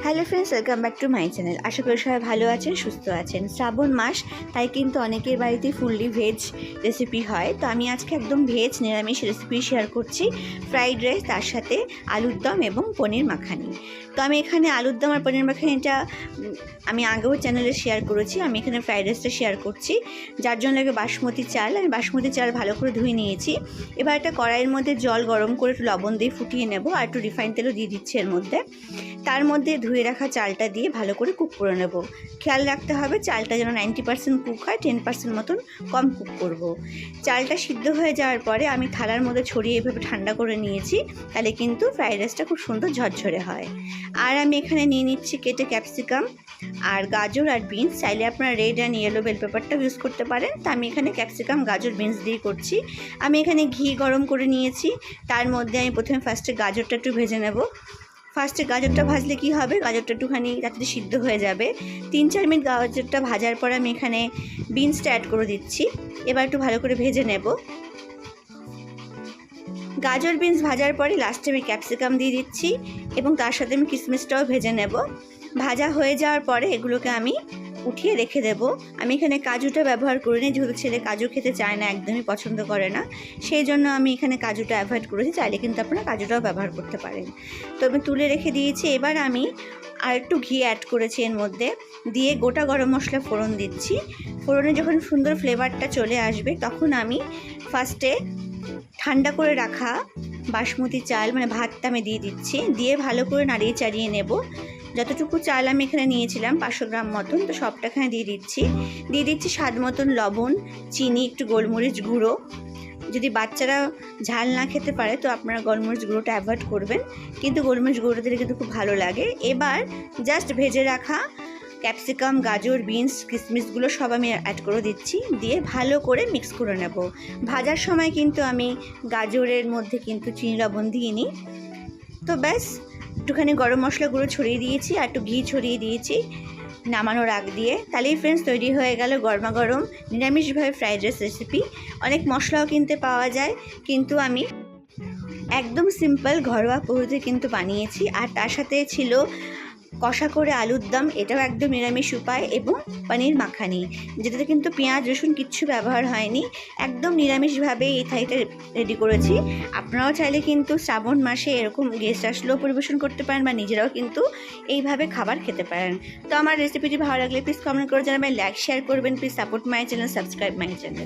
Hello friends, welcome back to my channel. আশা করি সবাই ভালো আছেন, সুস্থ আছেন। শ্রাবণ মাস, তাই কিন্তু অনেকের বাড়িতেই ফুললি ভেজ রেসিপি হয়। তো আমি আজকে একদম ভেজ নিরামিষ রেসিপি শেয়ার করছি। ফ্রাইড রাইস, তার সাথে আলুর দম এবং পনির মাখানি। তো আমি এখানে আলুর দম আর পনির মাখানিটা আমি আগেও চ্যানেলে শেয়ার করেছি। আমি এখানে ফ্রাইড রাইসটা শেয়ার করছি। যার জন্য লাগে বাসমতি চাল। আমি বাসমতি চাল ভালো করে ধুয়ে নিয়েছি। এবার একটা কড়াইয়ের মধ্যে জল গরম করে একটু লবণ দিয়ে ফুটিয়ে নেব, আর একটু রিফাইন তেলও দিয়ে দিচ্ছি এর মধ্যে। তার মধ্যে ধুয়ে রাখা চালটা দিয়ে ভালো করে কুক করে নেব। খেয়াল রাখতে হবে চালটা যেন 90% কুক হয়, 10% মতন কম কুক করব। চালটা সিদ্ধ হয়ে যাওয়ার পরে আমি থালার মধ্যে ছড়িয়ে এভাবে ঠান্ডা করে নিয়েছি। তাহলে কিন্তু ফ্রাইড রাইসটা খুব সুন্দর ঝরঝরে হয়। আর আমি এখানে নিয়ে নিচ্ছি কেটে ক্যাপসিকাম আর গাজর আর বিনস। চাইলে আপনারা রেড অ্যান্ড ইয়েলো বেল পেপারটাও ইউজ করতে পারেন। তা আমি এখানে ক্যাপসিকাম, গাজর, বিনস দিয়ে করছি। আমি এখানে ঘি গরম করে নিয়েছি। তার মধ্যে আমি প্রথমে ফার্স্টে গাজরটা একটু ভেজে নেব। ফার্স্টে গাজরটা ভাজলে কি হবে, গাজরটা একটুখানি তাড়াতাড়ি সিদ্ধ হয়ে যাবে। 3-4 মিনিট গাজরটা ভাজার পর আমি এখানে বিনসটা অ্যাড করে দিচ্ছি। এবার একটু ভালো করে ভেজে নেব। গাজর বিনস ভাজার পরে লাস্টে আমি ক্যাপসিকাম দিয়ে দিচ্ছি এবং তার সাথে আমি কিশমিশটাও ভেজে নেব। ভাজা হয়ে যাওয়ার পরে এগুলোকে আমি উঠিয়ে রেখে দেব। আমি এখানে কাজুটা ব্যবহার করিনি, যেহেতু ছেলে কাজু খেতে চায় না, একদমই পছন্দ করে না। সেই জন্য আমি এখানে কাজুটা অ্যাভয়েড করেছি। চাইলে কিন্তু আপনারা কাজুটাও ব্যবহার করতে পারেন। তো আমি তুলে রেখে দিয়েছি। এবার আমি আর একটু ঘি অ্যাড করেছি এর মধ্যে, দিয়ে গোটা গরম মশলা ফোড়ন দিচ্ছি। ফোড়নে যখন সুন্দর ফ্লেভারটা চলে আসবে তখন আমি ফার্স্টে ঠান্ডা করে রাখা বাসমতি চাল মানে ভাতটা আমি দিয়ে দিচ্ছি। দিয়ে ভালো করে নাড়িয়ে চাড়িয়ে নেব। যতটুকু চাল আমি এখানে নিয়েছিলাম 500 গ্রাম মতন, তো সবটা এখানে দিয়ে দিচ্ছি স্বাদ মতন লবণ, চিনি, একটু গোলমরিচ গুঁড়ো। যদি বাচ্চারা ঝাল না খেতে পারে তো আপনারা গোলমরিচ গুঁড়োটা অ্যাভয়েড করবেন, কিন্তু গোলমরিচ গুঁড়োটা দিলে কিন্তু খুব ভালো লাগে। এবার জাস্ট ভেজে রাখা ক্যাপসিকাম, গাজর, বিনস, কিশমিশগুলো সব আমি অ্যাড করে দিচ্ছি। দিয়ে ভালো করে মিক্স করে নেব। ভাজার সময় কিন্তু আমি গাজরের মধ্যে কিন্তু চিনি লবণ দিইনি। তো ব্যাস, একটুখানি গরম মশলা গুঁড়ো ছড়িয়ে দিয়েছি আর একটু ঘি ছড়িয়ে দিয়েছি নামানোর আগ দিয়ে। তাহলেই ফ্রেন্ডস তৈরি হয়ে গেল গরমা গরম নিরামিষভাবে ফ্রাইড রাইস রেসিপি। অনেক মশলাও কিনতে পাওয়া যায়, কিন্তু আমি একদম সিম্পল ঘরোয়া পদ্ধতিতে কিন্তু বানিয়েছি। আর তার সাথে ছিল কষা করে আলুর দম, এটাও একদম নিরামিষ উপায়, এবং পনির মাখানি, যেটাতে কিন্তু পেঁয়াজ রসুন কিচ্ছু ব্যবহার হয়নি। একদম নিরামিষভাবে এই থালিটা রেডি করেছি। আপনারাও চাইলে কিন্তু শ্রাবণ মাসে এরকম গেস্ট আসলেও পরিবেশন করতে পারেন, বা নিজেরাও কিন্তু এইভাবে খাবার খেতে পারেন। তো আমার রেসিপিটি ভালো লাগলে প্লিজ কমেন্ট করে জানাবেন, লাইক শেয়ার করবেন। Please support my channel, subscribe my channel.